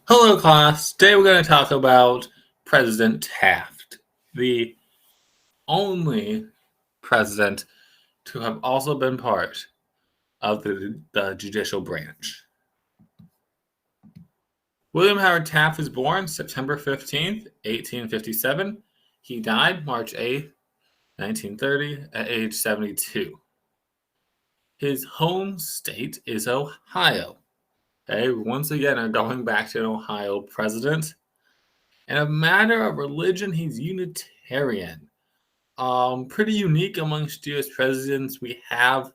Hello, class. Today we're going to talk about President Taft, the only president to have also been part of the judicial branch. William Howard Taft was born September 15th, 1857. He died March 8th, 1930, at age 72. His home state is Ohio. Okay, once again, are going back to an Ohio president. In a matter of religion, he's Unitarian. Pretty unique amongst U.S. presidents. We have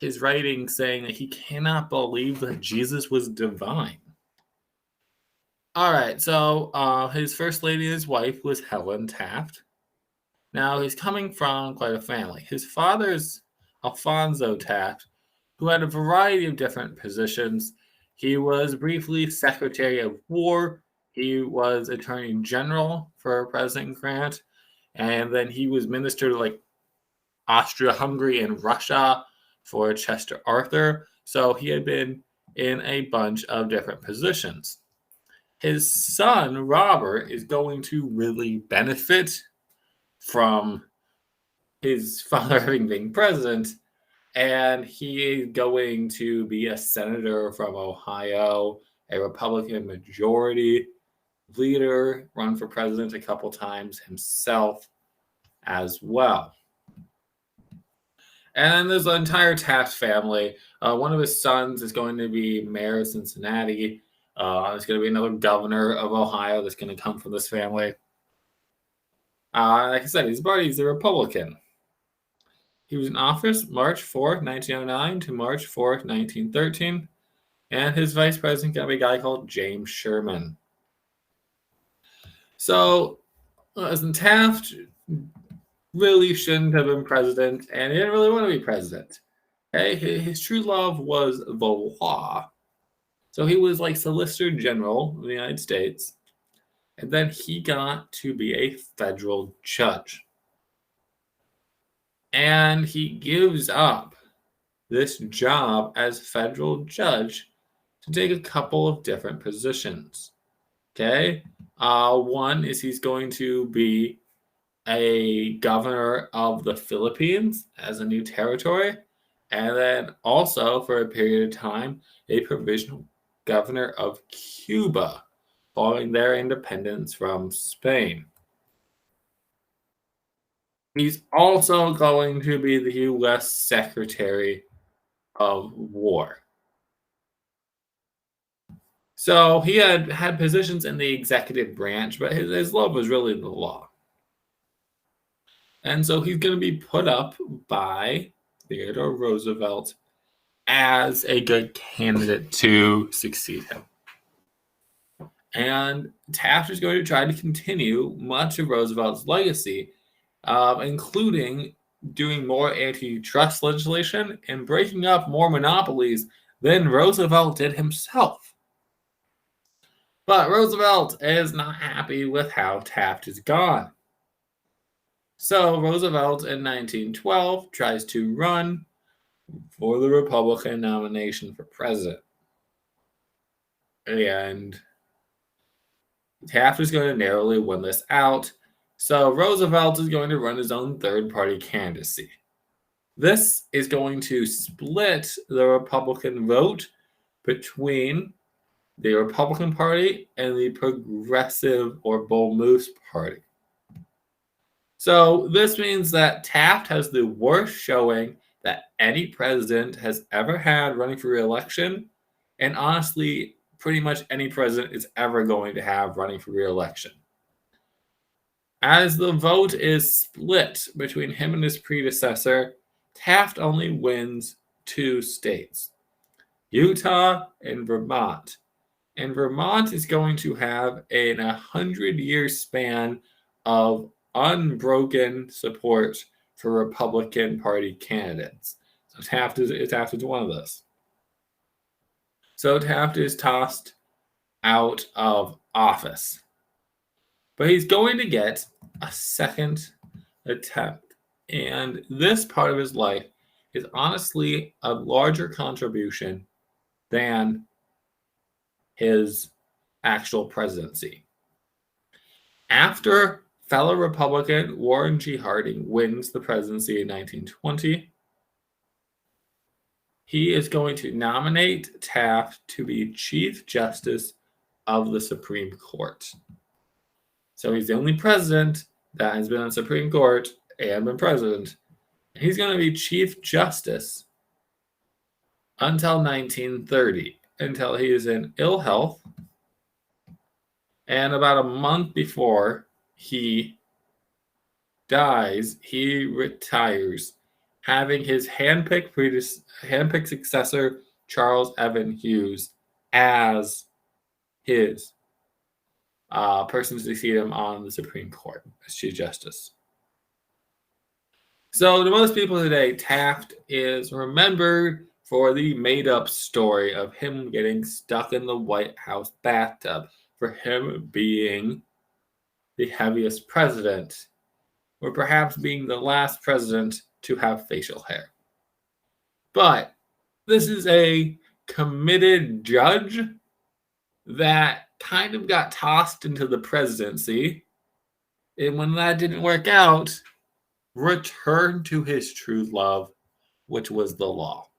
his writing saying that he cannot believe that Jesus was divine. All right, so his first lady, his wife, was Helen Taft. Now, he's coming from quite a family. His father's Alfonso Taft, who had a variety of different positions. He was briefly Secretary of War. He was Attorney General for President Grant. And then he was minister to like Austria-Hungary and Russia for Chester Arthur. So he had been in a bunch of different positions. His son, Robert, is going to really benefit from his father having been president, and he is going to be a senator from Ohio, a Republican majority leader, run for president a couple times himself as well. And then there's the entire Taft family. One of his sons is going to be mayor of Cincinnati. There's going to be another governor of Ohio that's going to come from this family. Like I said, he's a Republican. He was in office March 4th, 1909 to March 4th, 1913. And his vice president is going to be a guy called James Sherman. So, Taft really shouldn't have been president, and he didn't really want to be president. Okay? His true love was the law. So he was like Solicitor General of the United States, and then he got to be a federal judge. And he gives up this job as federal judge to take a couple of different positions. Okay? One is he's going to be a governor of the Philippines as a new territory, and then also for a period of time, a provisional governor of Cuba following their independence from Spain. He's also going to be the U.S. Secretary of War. So he had positions in the executive branch, but his love was really the law. And so he's going to be put up by Theodore Roosevelt as a good candidate to succeed him. And Taft is going to try to continue much of Roosevelt's legacy, including doing more antitrust legislation and breaking up more monopolies than Roosevelt did himself. But Roosevelt is not happy with how Taft is gone. So Roosevelt in 1912 tries to run for the Republican nomination for president. And Taft is going to narrowly win this out. So Roosevelt is going to run his own third-party candidacy. This is going to split the Republican vote between the Republican Party and the Progressive or Bull Moose Party. So this means that Taft has the worst showing that any president has ever had running for re-election, and honestly, pretty much any president is ever going to have running for re-election. As the vote is split between him and his predecessor, Taft only wins 2 states, Utah and Vermont. And Vermont is going to have a 100-year span of unbroken support for Republican Party candidates. So Taft is one of those. So Taft is tossed out of office. But he's going to get a second attempt. And this part of his life is honestly a larger contribution than his actual presidency. After fellow Republican Warren G. Harding wins the presidency in 1920, he is going to nominate Taft to be Chief Justice of the Supreme Court. So he's the only president that has been on the Supreme Court and been president. He's going to be Chief Justice until 1930, until he is in ill health. And about a month before he dies, he retires, having his handpicked successor, Charles Evan Hughes, as his person to succeed him on the Supreme Court as Chief Justice. So to most people today, Taft is remembered for the made-up story of him getting stuck in the White House bathtub, for him being the heaviest president, or perhaps being the last president to have facial hair. But this is a committed judge that kind of got tossed into the presidency, and when that didn't work out, returned to his true love, which was the law.